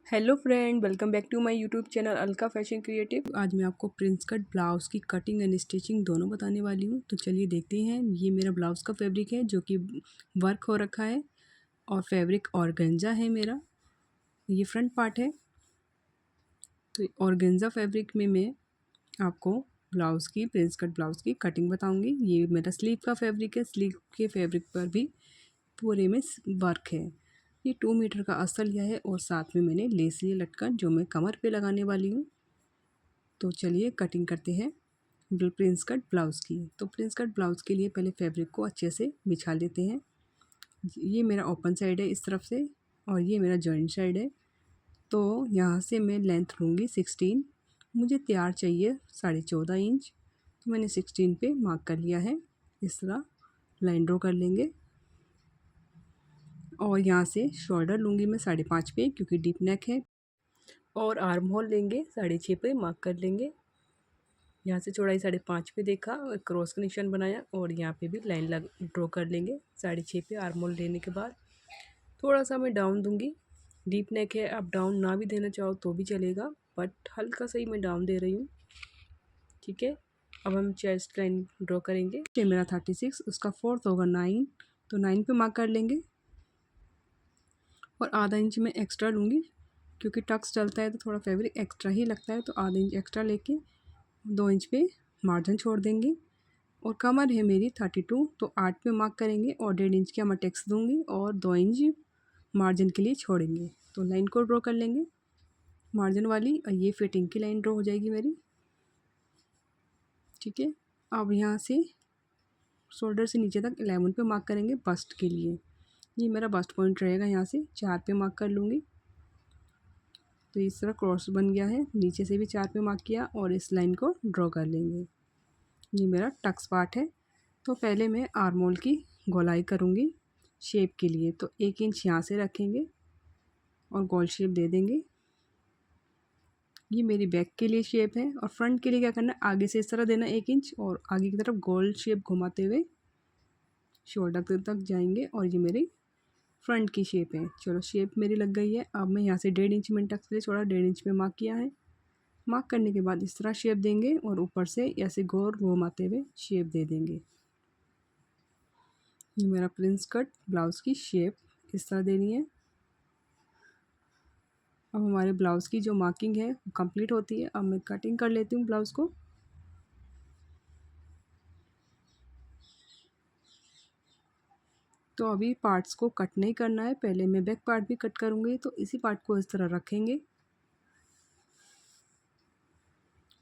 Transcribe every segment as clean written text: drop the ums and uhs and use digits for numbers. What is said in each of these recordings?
Hello friend, welcome back to my YouTube channel Alka fashion creative. आज मैं आपको prince cut blouse की cutting and stitching दोनों बताने वाली हूँ। तो चलिए देखते हैं। ये मेरा ब्लाउज़ का फैब्रिक है जो कि वर्क हो रखा है और फैब्रिक ऑर्गेन्जा है मेरा। ये फ्रंट पार्ट है। तो ऑर्गेन्जा फैब्रिक में मैं आपको ब्लाउज़ की प्रिंस कट ब्लाउज़ की कटिंग बताऊँगी। ये मेरा स्लीव का फैब्रिक है। स्लीव के फैब्रिक पर भी पूरे में वर्क है। ये 2 मीटर का अस्तर लिया है और साथ में मैंने लेस लिए लटकन जो मैं कमर पे लगाने वाली हूँ। तो चलिए कटिंग करते हैं प्रिंस कट ब्लाउज़ की। तो प्रिंस कट ब्लाउज़ के लिए पहले फैब्रिक को अच्छे से बिछा लेते हैं। ये मेरा ओपन साइड है इस तरफ से और ये मेरा जॉइंट साइड है। तो यहाँ से मैं लेंथ लूँगी 16। मुझे तैयार चाहिए 14.5 इंच। तो मैंने 16 पे मार्क कर लिया है। इस तरह लाइन ड्रॉ कर लेंगे और यहाँ से शोल्डर लूँगी मैं 5.5 पे क्योंकि डीप नेक है। और आर्म होल लेंगे 6.5 पे मार्क कर लेंगे। यहाँ से चौड़ाई 5.5 पे देखा और क्रॉस का निशान बनाया और यहाँ पे भी लाइन ड्रॉ कर लेंगे 6.5 पे। आर्म होल लेने के बाद थोड़ा सा मैं डाउन दूंगी। डीप नेक है, आप डाउन ना भी देना चाहो तो भी चलेगा, बट हल्का सा ही मैं डाउन दे रही हूँ। ठीक है, अब हम चेस्ट लाइन ड्रॉ करेंगे। ये मेरा 36, उसका 4th होगा 9। तो 9 पे मार्क कर लेंगे और आधा इंच में एक्स्ट्रा लूँगी क्योंकि टक्स चलता है तो थोड़ा फैब्रिक एक्स्ट्रा ही लगता है। तो आधा इंच एक्स्ट्रा लेके 2 इंच पे मार्जिन छोड़ देंगे। और कमर है मेरी 32, तो 8 पे मार्क करेंगे और 1.5 इंच की मैं टेक्स दूंगी और 2 इंच मार्जिन के लिए छोड़ेंगे। तो लाइन को ड्रॉ कर लेंगे मार्जिन वाली और ये फिटिंग की लाइन ड्रॉ हो जाएगी मेरी। ठीक है, अब यहाँ से शोल्डर से नीचे तक 11 पे मार्क करेंगे बस्ट के लिए। ये मेरा बस्ट पॉइंट रहेगा। यहाँ से 4 पे मार्क कर लूँगी। तो इस तरह क्रॉस बन गया है। नीचे से भी 4 पे मार्क किया और इस लाइन को ड्रॉ कर लेंगे। ये मेरा टक्स पार्ट है। तो पहले मैं आर्म होल की गोलाई करूँगी शेप के लिए। तो 1 इंच यहाँ से रखेंगे और गोल शेप दे देंगे। ये मेरी बैक के लिए शेप है। और फ्रंट के लिए क्या करना है, आगे से इस तरह देना 1 इंच और आगे की तरफ गोल शेप घुमाते हुए शोल्डर तक जाएंगे और ये मेरी फ्रंट की शेप है। चलो शेप मेरी लग गई है। अब मैं यहाँ से 1.5 इंच मैंने टक्स के लिए छोड़ा, 1.5 इंच पे मार्क किया है। मार्क करने के बाद इस तरह शेप देंगे और ऊपर से ऐसे गोल घुमाते हुए शेप दे देंगे। ये मेरा प्रिंस कट ब्लाउज़ की शेप इस तरह देनी है। अब हमारे ब्लाउज़ की जो मार्किंग है वो कंप्लीट होती है। अब मैं कटिंग कर लेती हूँ ब्लाउज़ को। तो अभी पार्ट्स को कट नहीं करना है, पहले मैं बैक पार्ट भी कट करूँगी। तो इसी पार्ट को इस तरह रखेंगे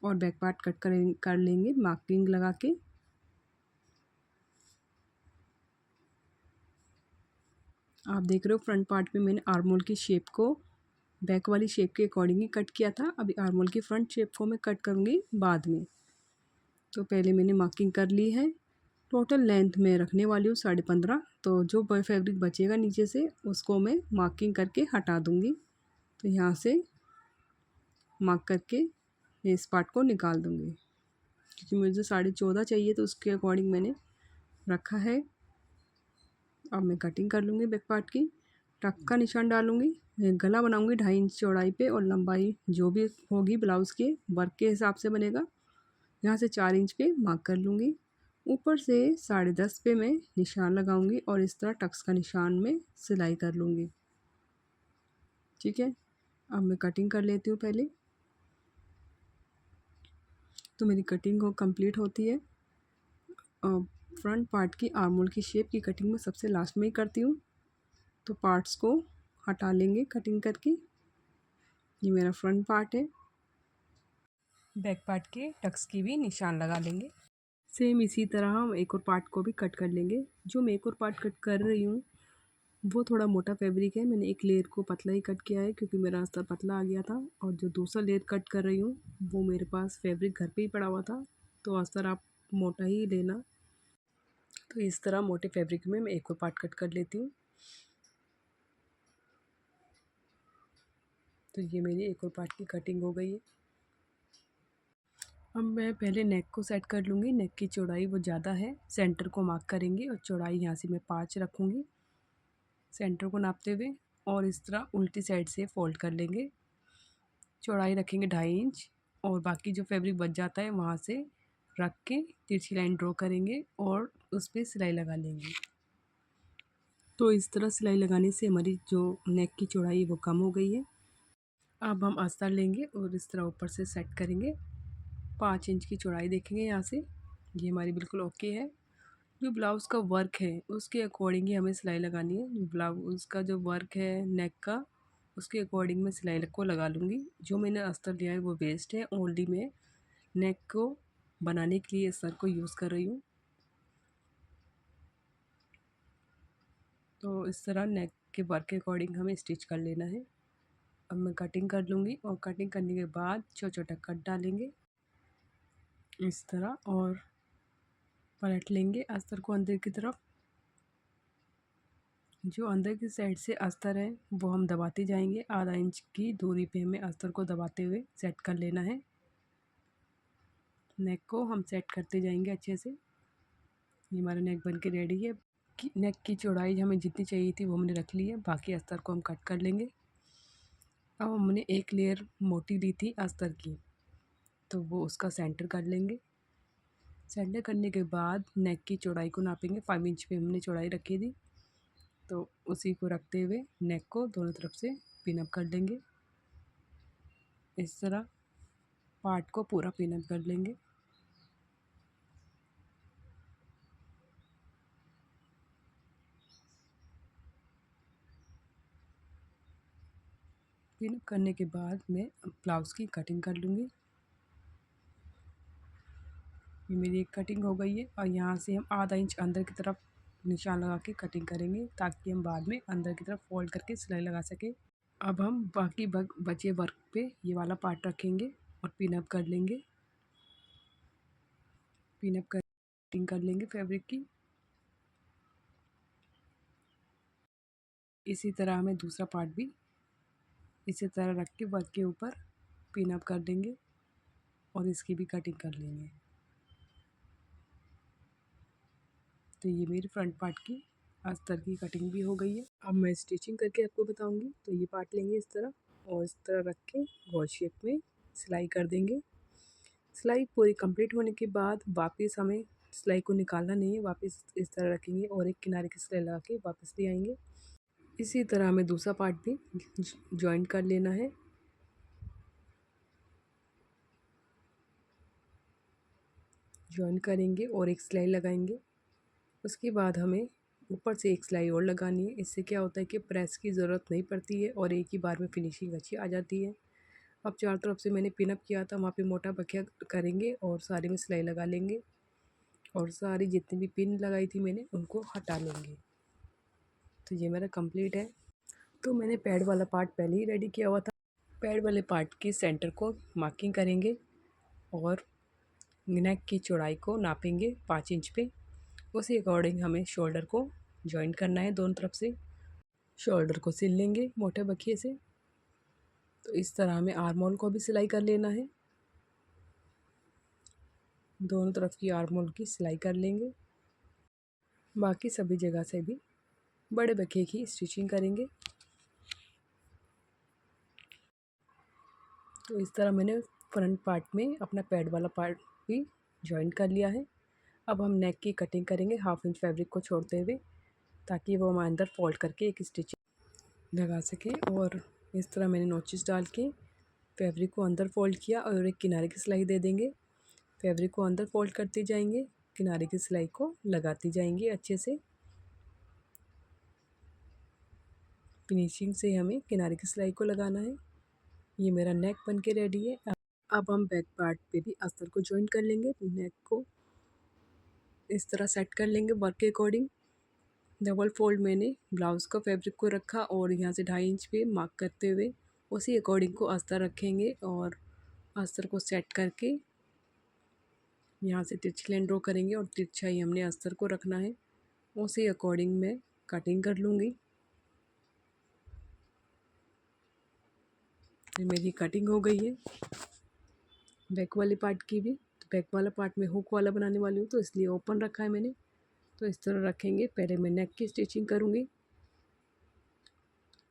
और बैक पार्ट कट कर लेंगे मार्किंग लगा के। आप देख रहे हो फ्रंट पार्ट में मैंने आर्म होल की शेप को बैक वाली शेप के अकॉर्डिंग ही कट किया था। अभी आर्म होल की फ्रंट शेप को मैं कट करूँगी बाद में। तो पहले मैंने मार्किंग कर ली है। टोटल लेंथ में रखने वाली हूँ 15.5। तो जो फैब्रिक बचेगा नीचे से उसको मैं मार्किंग करके हटा दूँगी। तो यहाँ से मार्क करके इस पार्ट को निकाल दूँगी क्योंकि मुझे 14.5 चाहिए तो उसके अकॉर्डिंग मैंने रखा है। अब मैं कटिंग कर लूँगी बैक पार्ट की। टक का निशान डालूँगी। गला बनाऊँगी 2.5 इंच चौड़ाई पे और लंबाई जो भी होगी ब्लाउज़ के वर्क के हिसाब से बनेगा। यहाँ से 4 इंच पे मार्क कर लूँगी। ऊपर से 10.5 पे मैं निशान लगाऊँगी और इस तरह टक्स का निशान में सिलाई कर लूँगी। ठीक है, अब मैं कटिंग कर लेती हूँ पहले। तो मेरी कटिंग हो कंप्लीट होती है। फ्रंट पार्ट की आर्म होल की शेप की कटिंग में सबसे लास्ट में ही करती हूँ। तो पार्ट्स को हटा लेंगे कटिंग करके। ये मेरा फ्रंट पार्ट है। बैक पार्ट के टक्स की भी निशान लगा लेंगे। सेम इसी तरह हम एक और पार्ट को भी कट कर लेंगे। जो मैं एक और पार्ट कट कर रही हूँ वो थोड़ा मोटा फैब्रिक है। मैंने एक लेयर को पतला ही कट किया है क्योंकि मेरा अस्तर पतला आ गया था। और जो दूसरा लेयर कट कर रही हूँ वो मेरे पास फैब्रिक घर पे ही पड़ा हुआ था। तो अस्तर आप मोटा ही लेना। तो इस तरह मोटे फैब्रिक में मैं एक और पार्ट कट कर लेती हूँ। तो ये मेरी एक और पार्ट की कटिंग हो गई है। अब मैं पहले नेक को सेट कर लूँगी। नेक की चौड़ाई वो ज़्यादा है, सेंटर को मार्क करेंगे और चौड़ाई यहाँ से मैं 5 रखूँगी सेंटर को नापते हुए। और इस तरह उल्टी साइड से फ़ोल्ड कर लेंगे। चौड़ाई रखेंगे 2.5 इंच और बाकी जो फैब्रिक बच जाता है वहाँ से रख के तिरछी लाइन ड्रॉ करेंगे और उस पर सिलाई लगा लेंगे। तो इस तरह सिलाई लगाने से हमारी जो नेक की चौड़ाई वो कम हो गई है। अब हम अस्तर लेंगे और इस तरह ऊपर से सेट करेंगे। 5 इंच की चौड़ाई देखेंगे यहाँ से, ये हमारी बिल्कुल ओके है। जो ब्लाउज़ का वर्क है उसके अकॉर्डिंग ही हमें सिलाई लगानी है। ब्लाउज़ का जो वर्क है नेक का, उसके अकॉर्डिंग मैं सिलाई को लगा लूँगी। जो मैंने अस्तर लिया है वो वेस्ट है, ओनली मैं नेक को बनाने के लिए अस्तर को यूज़ कर रही हूँ। तो इस तरह नेक के वर्क के अकॉर्डिंग हमें स्टिच कर लेना है। अब मैं कटिंग कर लूँगी और कटिंग करने के बाद छोटा-छोटा कट डालेंगे इस तरह और पलट लेंगे अस्तर को अंदर की तरफ। जो अंदर की साइड से अस्तर है वो हम दबाते जाएंगे। आधा इंच की दूरी पे हमें अस्तर को दबाते हुए सेट कर लेना है। नेक को हम सेट करते जाएंगे अच्छे से। ये हमारा नेक बन के रेडी है। नेक की चौड़ाई हमें जितनी चाहिए थी वो हमने रख ली है। बाकी अस्तर को हम कट कर लेंगे। अब हमने एक लेयर मोटी ली थी अस्तर की, तो वो उसका सेंटर कर लेंगे। सेंटर करने के बाद नेक की चौड़ाई को नापेंगे। 5 इंच पे हमने चौड़ाई रखी थी, तो उसी को रखते हुए नेक को दोनों तरफ से पिन अप कर लेंगे। इस तरह पार्ट को पूरा पिन अप कर लेंगे। पिन अप करने के बाद मैं ब्लाउज़ की कटिंग कर लूँगी। ये मेरी एक कटिंग हो गई है और यहाँ से हम आधा इंच अंदर की तरफ निशान लगा के कटिंग करेंगे ताकि हम बाद में अंदर की तरफ फोल्ड करके सिलाई लगा सकें। अब हम बाकी बचे वर्क पे ये वाला पार्ट रखेंगे और पिन अप कर लेंगे। पिन अप कर कटिंग कर लेंगे फैब्रिक की। इसी तरह हमें दूसरा पार्ट भी इसी तरह रख के वर्क के ऊपर पिन अप कर देंगे और इसकी भी कटिंग कर लेंगे। तो ये मेरी फ्रंट पार्ट की अस्तर की कटिंग भी हो गई है। अब मैं स्टिचिंग करके आपको बताऊंगी। तो ये पार्ट लेंगे इस तरह और इस तरह रख के गोल शेप में सिलाई कर देंगे। सिलाई पूरी कंप्लीट होने के बाद वापस हमें सिलाई को निकालना नहीं है, वापस इस तरह रखेंगे और एक किनारे की सिलाई लगा के वापस ले आएंगे। इसी तरह हमें दूसरा पार्ट भी जॉइंट कर लेना है। जॉइन करेंगे और एक सिलाई लगाएंगे। उसके बाद हमें ऊपर से एक सिलाई और लगानी है। इससे क्या होता है कि प्रेस की ज़रूरत नहीं पड़ती है और एक ही बार में फिनिशिंग अच्छी आ जाती है। अब चारों तरफ से मैंने पिन अप किया था, वहाँ पे मोटा बखिया करेंगे और सारे में सिलाई लगा लेंगे और सारी जितनी भी पिन लगाई थी मैंने उनको हटा लेंगे। तो ये मेरा कंप्लीट है। तो मैंने पैड वाला पार्ट पहले ही रेडी किया हुआ था। पैड वाले पार्ट के सेंटर को मार्किंग करेंगे और नेक की चौड़ाई को नापेंगे 5 इंच पे। उसी अकॉर्डिंग हमें शोल्डर को जॉइन करना है दोनों तरफ से। शोल्डर को सिल लेंगे मोटे बखिए से। तो इस तरह हमें आर्म होल को भी सिलाई कर लेना है। दोनों तरफ की आर्म होल की सिलाई कर लेंगे। बाकी सभी जगह से भी बड़े बखिए की स्टिचिंग करेंगे। तो इस तरह मैंने फ्रंट पार्ट में अपना पैड वाला पार्ट भी जॉइन कर लिया है। अब हम नेक की कटिंग करेंगे 1/2 इंच फैब्रिक को छोड़ते हुए, ताकि वो हम अंदर फोल्ड करके एक स्टिचिंग लगा सकें। और इस तरह मैंने नोचेस डाल के फैब्रिक को अंदर फोल्ड किया और एक किनारे की सिलाई दे देंगे। फैब्रिक को अंदर फोल्ड करते जाएंगे, किनारे की सिलाई को लगाती जाएंगे अच्छे से। फिनिशिंग से हमें किनारे की सिलाई को लगाना है। ये मेरा नेक बन के रेडी है। अब हम बैक पार्ट पे भी अस्तर को जॉइन कर लेंगे। नेक को इस तरह सेट कर लेंगे वर्क के अकॉर्डिंग। डबल फोल्ड मैंने ब्लाउज़ का फैब्रिक को रखा और यहाँ से 2.5 इंच पे मार्क करते हुए उसी अकॉर्डिंग को अस्तर रखेंगे और अस्तर को सेट करके यहाँ से तिरछी लाइन ड्रॉ करेंगे और तिरछा ही हमने अस्तर को रखना है। उसी अकॉर्डिंग मैं कटिंग कर लूँगी। मेरी कटिंग हो गई है बैक वाले पार्ट की भी। तो बैक वाला पार्ट में हुक वाला बनाने वाली हूँ, तो इसलिए ओपन रखा है मैंने। तो इस तरह रखेंगे। पहले मैं नेक की स्टिचिंग करूँगी।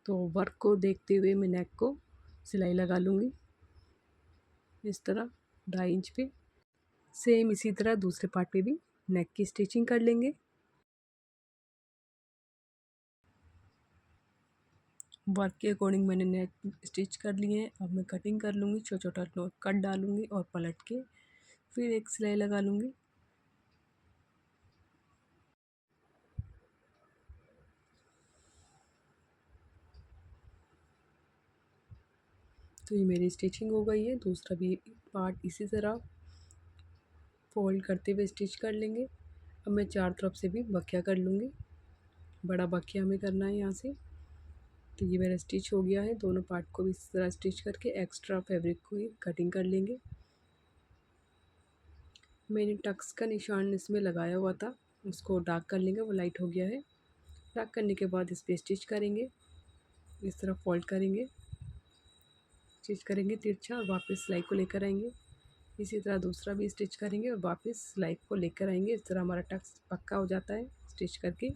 तो वर्क को देखते हुए मैं नेक को सिलाई लगा लूँगी इस तरह 2.5 इंच पे। सेम इसी तरह दूसरे पार्ट पे भी नेक की स्टिचिंग कर लेंगे। वर्क के अकॉर्डिंग मैंने नेक स्टिच कर लिए हैं। अब मैं कटिंग कर लूँगी, छोटा छोटा कट डालूँगी और पलट के फिर एक सिलाई लगा लूँगी। तो ये मेरी स्टिचिंग हो गई है। दूसरा भी पार्ट इसी तरह फोल्ड करते हुए स्टिच कर लेंगे। अब मैं चार तरफ से भी बखिया कर लूँगी। बड़ा बखिया हमें करना है यहाँ से। तो ये मेरा स्टिच हो गया है। दोनों पार्ट को भी इस तरह स्टिच करके एक्स्ट्रा फैब्रिक को ही कटिंग कर लेंगे। मैंने टक्स का निशान इसमें लगाया हुआ था, उसको डार्क कर लेंगे, वो लाइट हो गया है। डार्क करने के बाद इस पर स्टिच करेंगे, इस तरह फोल्ड करेंगे, स्टिच करेंगे तिरछा और वापस सिलाई को लेकर आएंगे। इसी तरह दूसरा भी स्टिच करेंगे और वापस सिलाई को लेकर आएंगे। इस तरह हमारा टक्स पक्का हो जाता है स्टिच करके।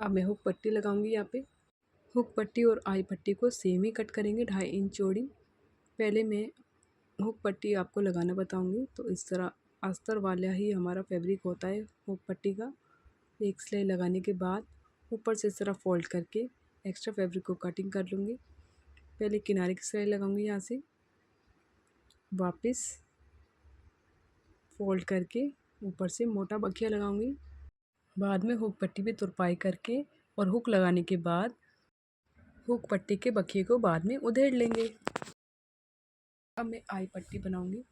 अब मैं हुक पट्टी लगाऊंगी यहाँ पे। हुक पट्टी और आई पट्टी को सेम ही कट करेंगे, 2.5 इंच चौड़ी। पहले मैं हुक पट्टी आपको लगाना बताऊंगी। तो इस तरह अस्तर वाला ही हमारा फैब्रिक होता है हुक पट्टी का। एक सिलाई लगाने के बाद ऊपर से इस तरह फोल्ड करके एक्स्ट्रा फैब्रिक को कटिंग कर लूँगी। पहले किनारे की सिलाई लगाऊंगी, यहाँ से वापस फोल्ड करके ऊपर से मोटा बखिया लगाऊंगी। बाद में हुक पट्टी पे तुरपाई करके और हुक लगाने के बाद हुक पट्टी के बखिए को बाद में उधेड़ लेंगे। अब मैं आई पट्टी बनाऊंगी।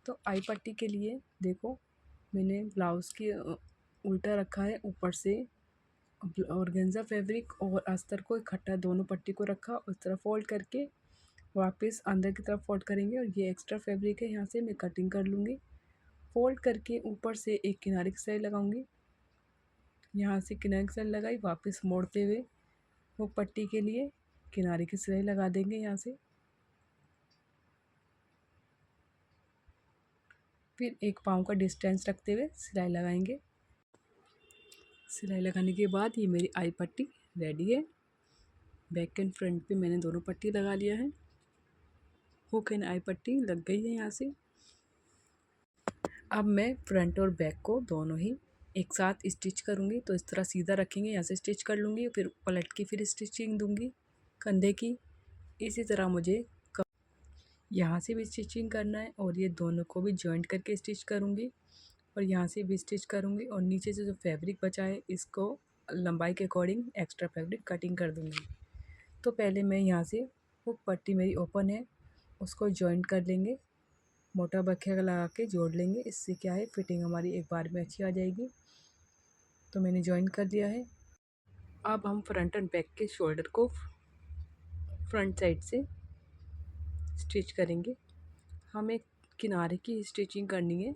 तो आई पट्टी के लिए देखो, मैंने ब्लाउज़ की उल्टा रखा है, ऊपर से ऑर्गेन्जा फैब्रिक और अस्तर को इकट्ठा दोनों पट्टी को रखा। उस तरह फोल्ड करके वापस अंदर की तरफ फोल्ड करेंगे और ये एक्स्ट्रा फैब्रिक है, यहाँ से मैं कटिंग कर लूँगी। फोल्ड करके ऊपर से एक किनारे की सिलाई लगाऊंगी। यहाँ से किनारे की सिलाई लगाई, वापस मोड़ते हुए वो पट्टी के लिए किनारे की सिलाई लगा देंगे यहाँ से। फिर एक पाँव का डिस्टेंस रखते हुए सिलाई लगाएंगे। सिलाई लगाने के बाद ये मेरी आई पट्टी रेडी है। बैक एंड फ्रंट पे मैंने दोनों पट्टी लगा लिया है। हुक एंड आई पट्टी लग गई है यहाँ से। अब मैं फ्रंट और बैक को दोनों ही एक साथ स्टिच करूँगी। तो इस तरह सीधा रखेंगे, यहाँ से स्टिच कर लूँगी, फिर पलट के फिर स्टिचिंग दूँगी कंधे की। इसी तरह मुझे यहाँ से भी स्टिचिंग करना है और ये दोनों को भी जॉइंट करके स्टिच करूँगी और यहाँ से भी स्टिच करूँगी। और नीचे से जो फैब्रिक बचा है इसको लंबाई के अकॉर्डिंग एक्स्ट्रा फैब्रिक कटिंग कर दूँगी। तो पहले मैं यहाँ से हुक पट्टी मेरी ओपन है, उसको जॉइंट कर लेंगे, मोटा बखिया लगा के जोड़ लेंगे। इससे क्या है, फिटिंग हमारी एक बार में अच्छी आ जाएगी। तो मैंने जॉइन कर दिया है। अब हम फ्रंट एंड बैक के शोल्डर को फ्रंट साइड से स्टिच करेंगे। हमें किनारे की स्टिचिंग करनी है।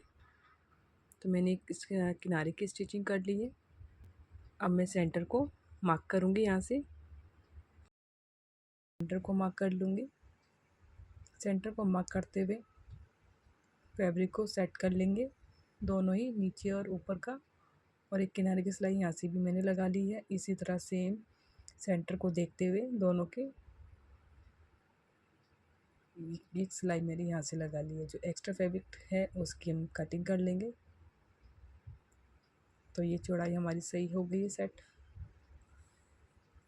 तो मैंने इस किनारे की स्टिचिंग कर ली है। अब मैं सेंटर को मार्क करूँगी, यहाँ से सेंटर को मार्क कर लूँगी। सेंटर को मार्क करते हुए फैब्रिक को सेट कर लेंगे, दोनों ही नीचे और ऊपर का। और एक किनारे की सिलाई यहाँ से भी मैंने लगा ली है। इसी तरह सेम सेंटर को देखते हुए दोनों के एक सिलाई मेरी यहाँ से लगा ली है। जो एक्स्ट्रा फैब्रिक है उसकी हम कटिंग कर लेंगे। तो ये चौड़ाई हमारी सही हो गई है सेट।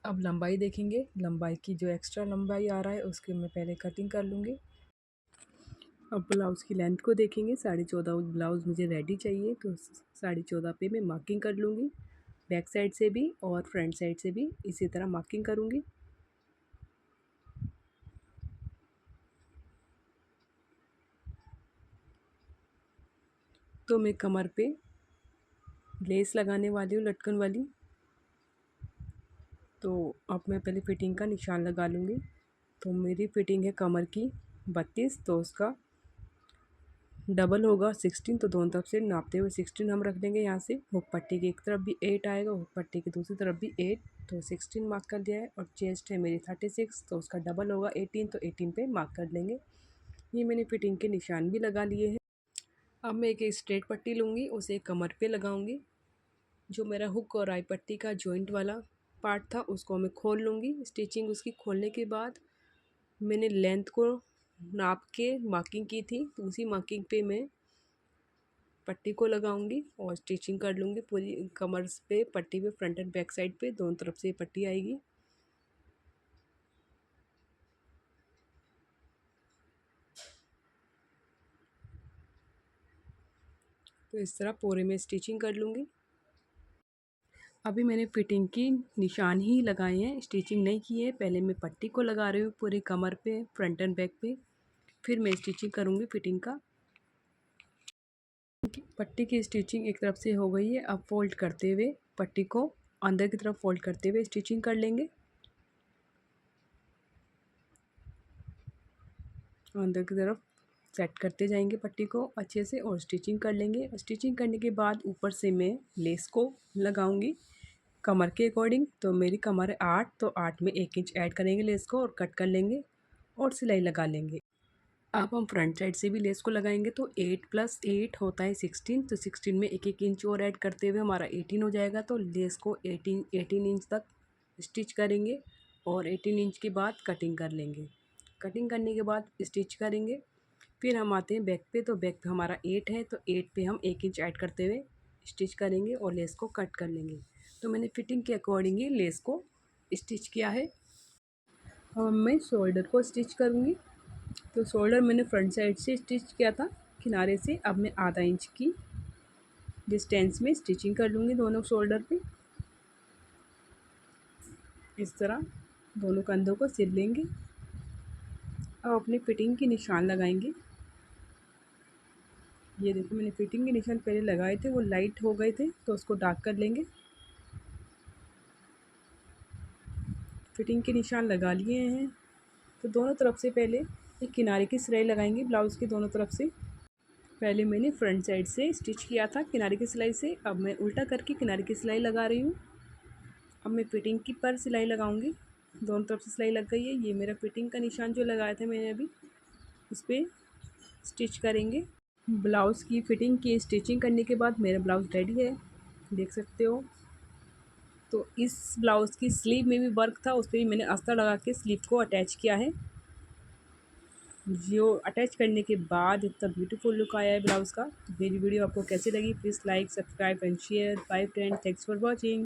अब लंबाई देखेंगे। लंबाई की जो एक्स्ट्रा लंबाई आ रहा है उसकी मैं पहले कटिंग कर लूँगी। अब ब्लाउज़ की लेंथ को देखेंगे। 14.5 ब्लाउज़ मुझे रेडी चाहिए, तो 14.5 पे मैं मार्किंग कर लूँगी। बैक साइड से भी और फ्रंट साइड से भी इसी तरह मार्किंग करूँगी। तो मैं कमर पे लेस लगाने वाली हूँ, लटकन वाली। तो अब मैं पहले फ़िटिंग का निशान लगा लूँगी। तो मेरी फ़िटिंग है कमर की 32, तो उसका डबल होगा 16। तो दोनों तरफ से नापते हुए 16 हम रख देंगे। यहाँ से हुक पट्टी की एक तरफ भी 8 आएगा, हुक पट्टी की दूसरी तरफ भी 8, तो 16 मार्क कर दिया है। और चेस्ट है मेरी 36, तो उसका डबल होगा 18, तो 18 पे मार्क कर लेंगे। ये मैंने फ़िटिंग के निशान भी लगा लिए हैं। अब मैं एक स्ट्रेट पट्टी लूँगी, उसे कमर पे लगाऊँगी। जो मेरा हुक और आई पट्टी का जॉइंट वाला पार्ट था उसको मैं खोल लूँगी। स्टिचिंग उसकी खोलने के बाद मैंने लेंथ को नाप के मार्किंग की थी, तो उसी मार्किंग पे मैं पट्टी को लगाऊंगी और स्टिचिंग कर लूँगी पूरी कमर पे, पट्टी पे, फ्रंट एंड बैक साइड पे दोनों तरफ से पट्टी आएगी। तो इस तरह पूरे में स्टिचिंग कर लूँगी। अभी मैंने फिटिंग की निशान ही लगाए हैं, स्टिचिंग नहीं की है। पहले मैं पट्टी को लगा रही हूँ पूरी कमर पे, फ्रंट एंड बैक पे, फिर मैं स्टिचिंग करूँगी फिटिंग का। पट्टी की स्टिचिंग एक तरफ से हो गई है। अब फोल्ड करते हुए पट्टी को अंदर की तरफ फोल्ड करते हुए स्टिचिंग कर लेंगे। अंदर की तरफ सेट करते जाएंगे पट्टी को अच्छे से और स्टिचिंग कर लेंगे। स्टिचिंग करने के बाद ऊपर से मैं लेस को लगाऊंगी कमर के अकॉर्डिंग। तो मेरी कमर है 8, तो 8 में 1 इंच ऐड करेंगे लेस को और कट कर लेंगे और सिलाई लगा लेंगे। अब हम फ्रंट साइड से भी लेस को लगाएंगे, तो 8 + 8 होता है 16, तो 16 में 1 इंच और ऐड करते हुए हमारा 18 हो जाएगा। तो लेस को 18 इंच तक स्टिच करेंगे और 18 इंच के बाद कटिंग कर लेंगे। कटिंग करने के बाद स्टिच करेंगे। फिर हम आते हैं बैक पे, तो बैक पे हमारा 8 है, तो 8 पे हम 1 इंच ऐड करते हुए स्टिच करेंगे और लेस को कट कर लेंगे। तो मैंने फिटिंग के अकॉर्डिंग ही लेस को स्टिच किया है। अब मैं शोल्डर को स्टिच करूँगी। तो शोल्डर मैंने फ्रंट साइड से स्टिच किया था किनारे से। अब मैं आधा इंच की डिस्टेंस में स्टिचिंग कर लूँगी दोनों शोल्डर पे। इस तरह दोनों कंधों को सिल लेंगे। अब अपनी फिटिंग के निशान लगाएंगे। ये देखो मैंने फिटिंग के निशान पहले लगाए थे, वो लाइट हो गए थे, तो उसको डार्क कर लेंगे। फिटिंग के निशान लगा लिए हैं। तो दोनों तरफ से पहले एक किनारे की सिलाई लगाएंगे ब्लाउज़ की दोनों तरफ से। पहले मैंने फ्रंट साइड से स्टिच किया था किनारे की सिलाई से, अब मैं उल्टा करके किनारे की सिलाई लगा रही हूँ। अब मैं फिटिंग की पर सिलाई लगाऊंगी। दोनों तरफ से सिलाई लग गई है। ये मेरा फिटिंग का निशान जो लगाया था मैंने अभी, इस पर स्टिच करेंगे। ब्लाउज़ की फिटिंग की स्टिचिंग करने के बाद मेरा ब्लाउज़ रेडी है, देख सकते हो। तो इस ब्लाउज़ की स्लीव में भी वर्क था, उस पर भी मैंने अस्तर लगा के स्लीव को अटैच किया है। जो अटैच करने के बाद इतना ब्यूटीफुल लुक आया है ब्लाउज़ का। तो मेरी वीडियो आपको कैसी लगी, please like, subscribe and share. Bye friend, thanks for watching.